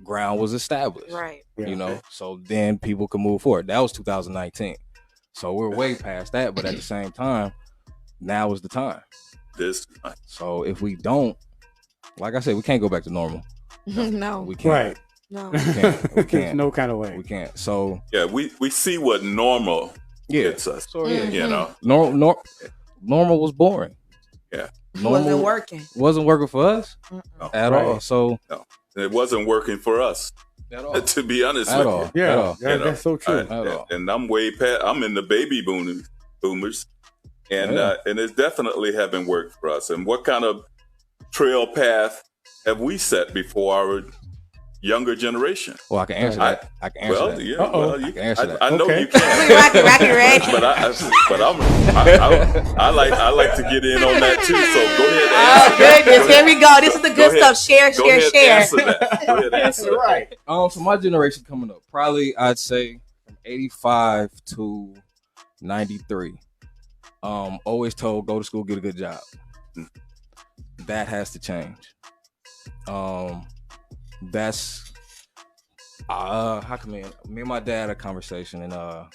ground was established. Right. You know, so then people could move forward. That was 2019. So we're way past that, but at the same time, now is the time. So if we don't, like I said, we can't go back to normal. No. We can't. Right. No. We can't. We can't. No kind of way. We can't. So yeah, we see what normal gets us. So yeah, you know, normal was boring. Yeah, normal wasn't working for us at all. So no, it wasn't working for us. At all. To be honest at with all. you. Yeah, that's so true. And I'm way past. I'm in the baby boomers, and it definitely haven't worked for us. And what kind of trail path have we set before our younger generation? Well, I can answer that. I can answer that. Yeah, well, I can answer that. I know you can. Rocky Ray. I like to get in on that too. So go ahead and answer that. Goodness, here we go. This is the good stuff. Share. Answer that. Go ahead and answer that. Right. So my generation coming up, probably I'd say from 85 to 93. Always told, go to school, get a good job. That has to change. That's how come me and my dad had a conversation, and I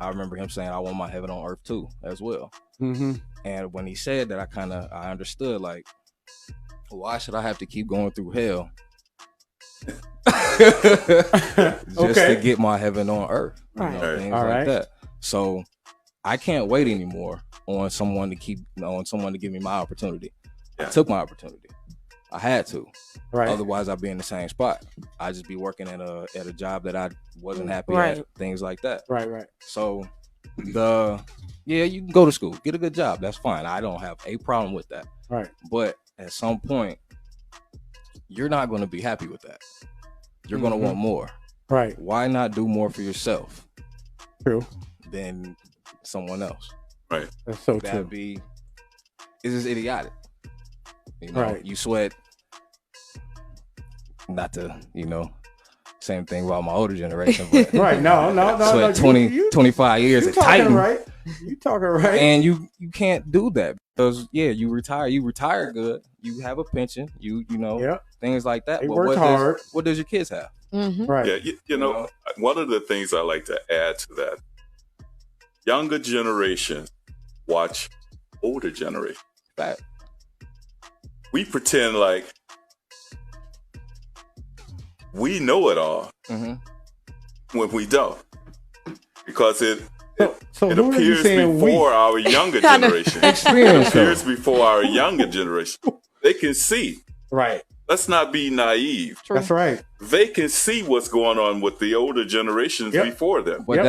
remember him saying I want my heaven on earth too as well. Mm-hmm. And when he said that, I understood, like, why should I have to keep going through hell just to get my heaven on earth? You know, things like that. So I can't wait anymore on someone to give me my opportunity. I took my opportunity. I had to. Right. Otherwise, I'd be in the same spot. I'd just be working at a job that I wasn't happy at. Things like that. Right. So you can go to school, get a good job. That's fine. I don't have a problem with that. Right. But at some point, you're not going to be happy with that. You're going to want more. Right. Why not do more for yourself? True. Than someone else. Right. That's so true. It's just idiotic. You know, you sweat. Not to, same thing about my older generation. But right. No. Sweat 25 years at Titan. Right. You talking right. And you can't do that because you retire good. You have a pension. Things like that. They but work hard. What does your kids have? Mm-hmm. Right. Yeah. One of the things I like to add to that, younger generation watch older generation. Fact. We pretend like we know it all when we don't, because it appears before our younger generation. It appears before our younger generation. They can see. Right. Let's not be naive. That's right. They can see what's going on with the older generations before them. But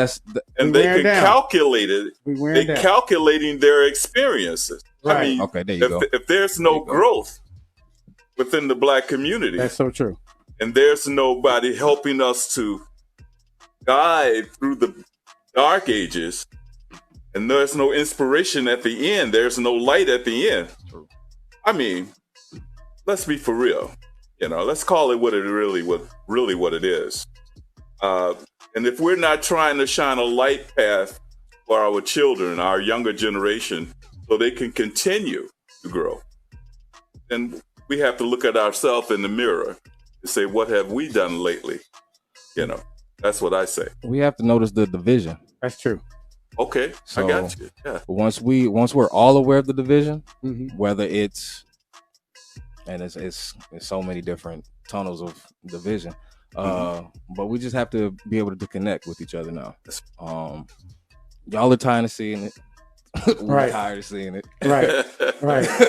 and they can calculate it. They're calculating their experiences. Right. I mean, okay, there you go. If there's no growth within the Black community, that's so true. And there's nobody helping us to guide through the dark ages, and there's no inspiration at the end. There's no light at the end. True. I mean, let's be for real. Let's call it what it is. And if we're not trying to shine a light path for our children, our younger generation, so they can continue to grow, then we have to look at ourselves in the mirror and say, what have we done lately? That's what I say. We have to notice the division. That's true. Okay, so, I got you. Yeah. Once we're all aware of the division, whether it's so many different tunnels of division, but we just have to be able to connect with each other now. Y'all are tired of seeing it. We're tired of seeing it. Right.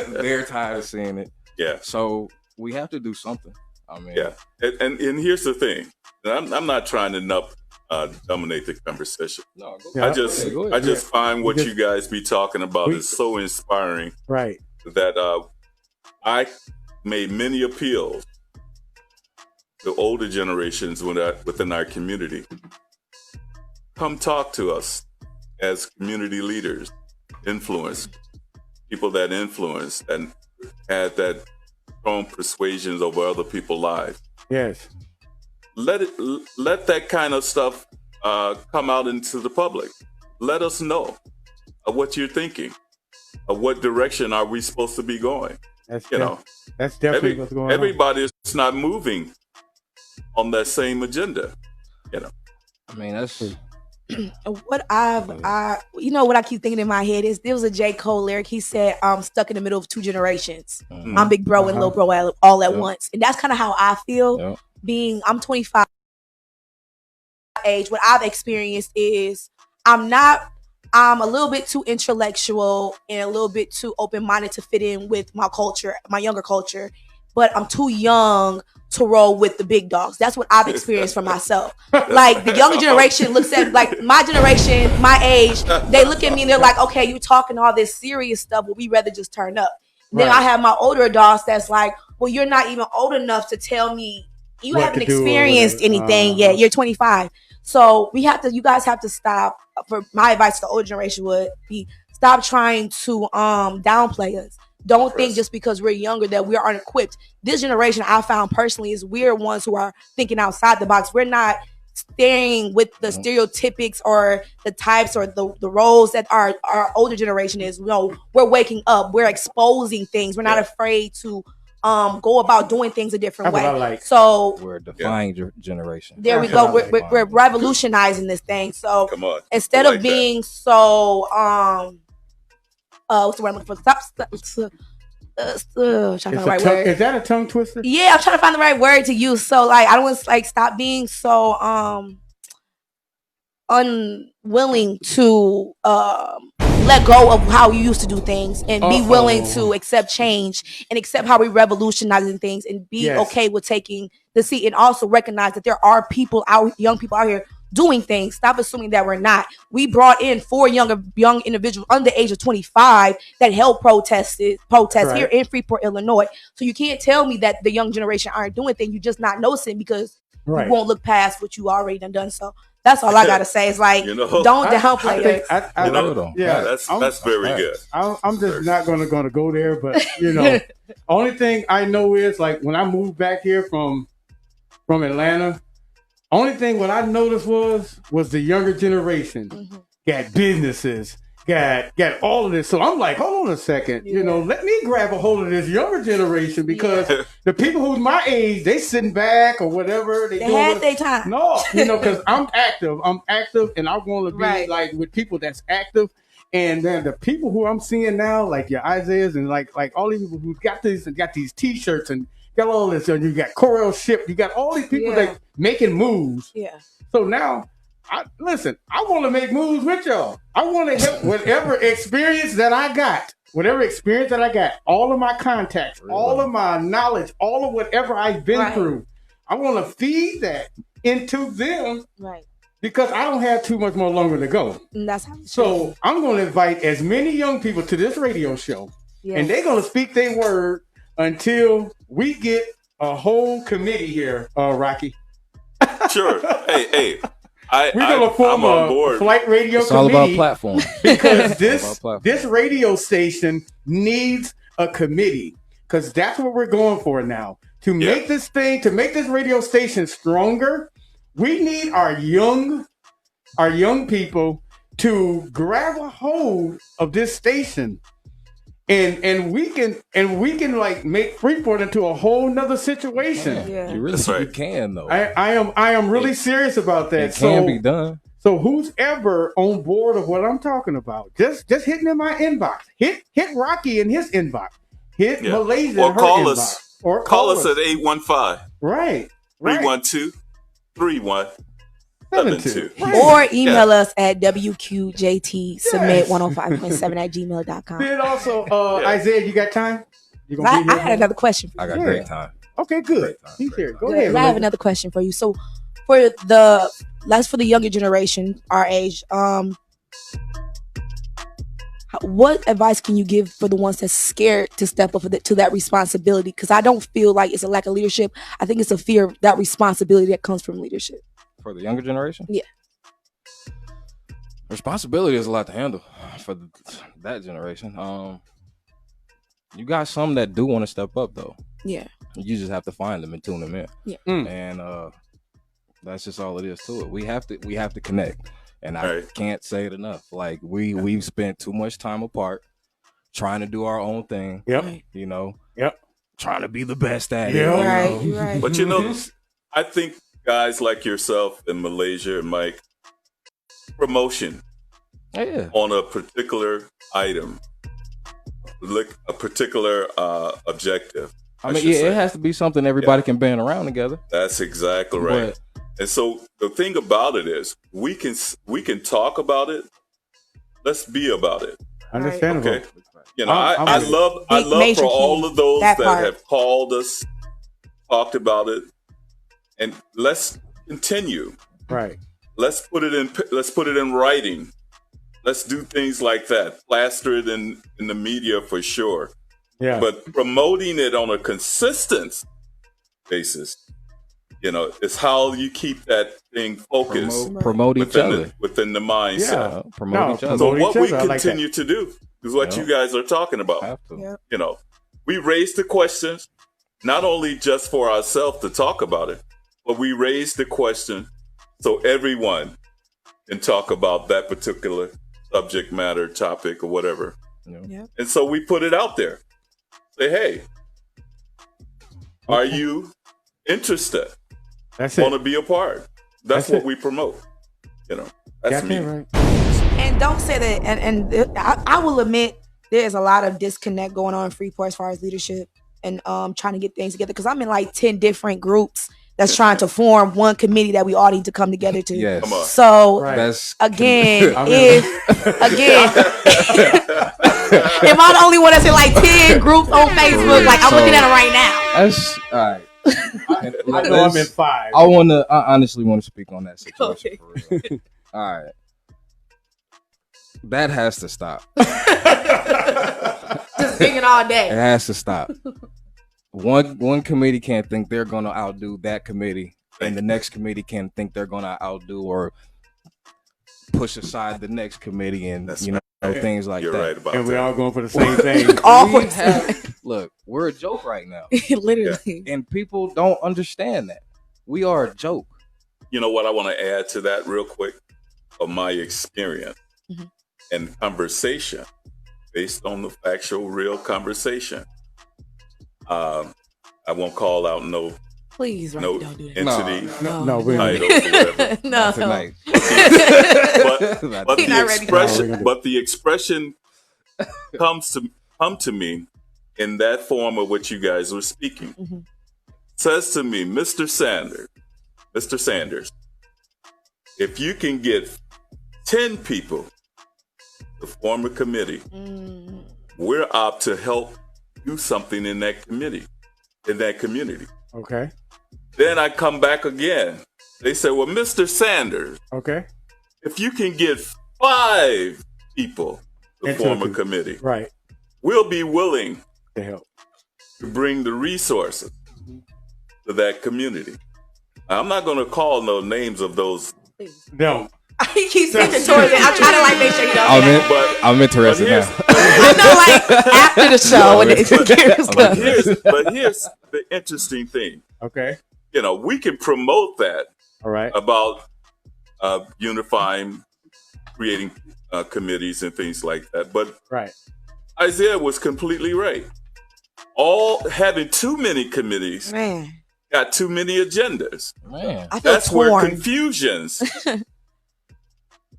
They're tired of seeing it. Yeah. So we have to do something. I mean, yeah. And here's the thing. I'm not trying to dominate the conversation. No, I just find what you guys be talking about is so inspiring. Right. That I made many appeals to older generations within our community. Come talk to us as community leaders, people that influence and had that strong persuasions over other people's lives. Yes. Let that kind of stuff come out into the public. Let us know what you're thinking. What direction are we supposed to be going? That's definitely what's going on. Everybody is not moving on that same agenda. I mean, that's what what I keep thinking in my head is there was a J. Cole lyric. He said, "I'm stuck in the middle of two generations. I'm big bro and little bro all at once," and that's kind of how I feel. I'm 25 age. What I've experienced is I'm a little bit too intellectual and a little bit too open-minded to fit in with my culture, my younger culture, but I'm too young to roll with the big dogs. That's what I've experienced for myself. Like the younger generation looks at, like my generation, my age, they look at me and they're like, okay, you talking all this serious stuff, but we rather just turn up. Then I have my older adults that's like, well, you're not even old enough to tell me you haven't experienced anything yet. You're 25. So you guys have to stop. For my advice to the older generation would be, stop trying to downplay us. Don't think just because we're younger that we aren't equipped. This generation, I found personally, is we're ones who are thinking outside the box. We're not staying with the stereotypics or the types or the roles that our older generation is. We're waking up. We're exposing things. We're not afraid to go about doing things a different way. So we're a defying generation. There we go. We're revolutionizing this thing. So instead of being so what's the word I'm looking for? Trying to find the right word. Is that a tongue twister? Yeah, I'm trying to find the right word to use. So like, I don't want to stop being so unwilling to let go of how you used to do things and be willing to accept change and accept how we revolutionizing things and be okay with taking the seat, and also recognize that there are young people out here doing things. Stop assuming that we're not. We brought in 4 young individuals under the age of 25 that held protests here in Freeport, Illinois. So you can't tell me that the young generation aren't doing things. You're just not noticing because you won't look past what you already done. So that's all I gotta say. It's like, don't downplay us. That's very good. I'm just not gonna go there, but only thing I know is, like, when I moved back here from Atlanta, only thing what I noticed was the younger generation got businesses, got all of this. So I'm like, hold on a second, let me grab a hold of this younger generation, because the people who's my age, they sitting back or whatever. They had their time. No, because I'm active, and I want to be like with people that's active. And then the people who I'm seeing now, like your Isaiahs and like all these people who got these T-shirts and got all this, and you got Corel Ship, you got all these people that making moves. Yeah. So now, I want to make moves with y'all. I want to help whatever experience that I got, all of my contacts, all of my knowledge, all of whatever I've been through. I want to feed that into them. Right. Because I don't have too much more longer to go. And that's how. So I'm going to invite as many young people to this radio show, and they're going to speak their word until we get a whole committee here, Rocky. Sure. Hey. We're going to form a flight radio it's committee. All about platform. Because this radio station needs a committee. Because that's what we're going for now. To make this radio station stronger, we need our young people to grab a hold of this station, and we can like make Freeport into a whole nother situation. You really can though. I am really serious about that. It can be done. So who's ever on board of what I'm talking about, just hitting in my inbox. Hit Rocky in his inbox. Hit Malaysia in her inbox. Or call us at 815. Right. 312-3172. Or email us at WQJT submit 105.7@gmail.com. Then also, Isaiah, you got time? I had another question for you. I got great time. Okay, good. He's here. Go ahead. I have another question for you. So for the younger generation, our age, what advice can you give for the ones that's scared to step up to that responsibility? Because I don't feel like it's a lack of leadership. I think it's a fear of that responsibility that comes from leadership. For the younger generation? Yeah. Responsibility is a lot to handle for that generation. You got some that do want to step up, though. Yeah. You just have to find them and tune them in. Yeah. And that's just all it is to it. We have to connect. And I can't say it enough. Like we've spent too much time apart trying to do our own thing. Yep. Trying to be the best at it. Right. But I think guys like yourself in Malaysia and Mike, promotion on a particular item, a particular objective. I mean, it has to be something everybody can band around together. That's exactly right. And so the thing about it is, we can talk about it. Let's be about it. Understandable. Okay. You know, I love for all of those that have called us, talked about it, and let's continue. Right. Let's put it in writing. Let's do things like that. Plaster it in the media for sure. Yeah. But promoting it on a consistent basis, you know, is how you keep that thing focused. Promote each other within the mindset. Yeah. Promote each other. So what we continue to do is what you guys are talking about. You know, we raise the questions, not only just for ourselves to talk about it, but we raise the question so everyone can talk about that particular subject matter, topic, or whatever. And so we put it out there. Say, hey, are you interested? That's it. Want to be a part? That's what we promote. You know, that's me. Right. And don't say that. And I will admit there's a lot of disconnect going on in Freeport as far as leadership and trying to get things together. Because I'm in like 10 different groups that's trying to form one committee that we all need to come together to. Yes. So that's again, am I the only one that's in like 10 groups on Facebook? Like I'm looking at it right now. That's all right. I know I'm in 5. I honestly want to speak on that situation for real. All right. That has to stop. Just singing all day. It has to stop. One committee can't think they're going to outdo that committee, and the next committee can think they're going to outdo or push aside the next committee, and things like You're that. right about and that. we're all going for the same thing. Look, we're a joke right now. Literally. And people don't understand that. We are a joke. You know what I want to add to that real quick of my experience and conversation based on the factual, real conversation. I won't call out no Please, no don't do that. entity, No, titles, whatever. No. Tonight. But the expression come to me in that form of what you guys were speaking. Says to me, Mr. Sanders, if you can get 10 people to form a committee, we're out to help do something in that committee, in that community. Okay. Then I come back again. They say, well, Mr. Sanders, okay, if you can get 5 people to form a committee, right, we'll be willing to help to bring the resources to that community. I'm not going to call no names of those. No. He keeps thinking towards it. I'm trying to like make sure you don't. I'm interested now. I know, like after the show. But here's the interesting thing. Okay. You know, we can promote that. All right. About unifying, creating committees and things like that. But Isaiah was completely right. Having too many committees got too many agendas. Man, that's where confusions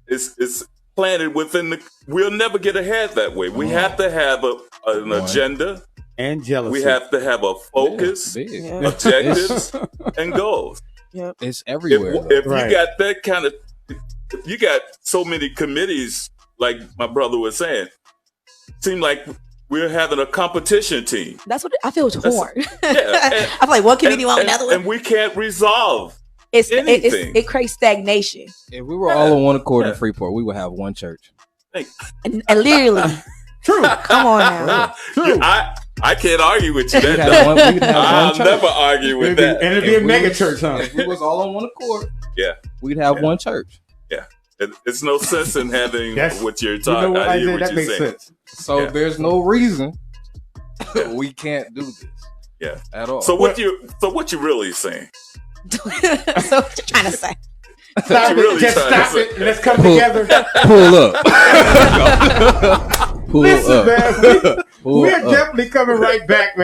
is planted within the. We'll never get ahead that way. We have to have an agenda and jealousy. We have to have a focus, objectives, and goals. Yep. It's everywhere. If you got that kind of, if you got so many committees, like my brother was saying, seem like we're having a competition team. That's what I feel torn. I feel like one committee want another one, and we can't resolve anything. It creates stagnation. If we were all on one accord in Freeport, we would have one church. And literally, true. Come on now. True. I can't argue with you. I'll never argue with that. And it'd be a mega church, huh? If we was all on one accord, we'd have one church. Yeah. It's no sense in having what you're talking. You know what, Isaiah, that you're makes saying. sense. So there's no reason we can't do this. Yeah. At all. So what you really saying? So what you trying to say? Stop it. Really Just stop it. Let's come together. Pull up. Pull Listen, up. man. We're definitely coming right back, man.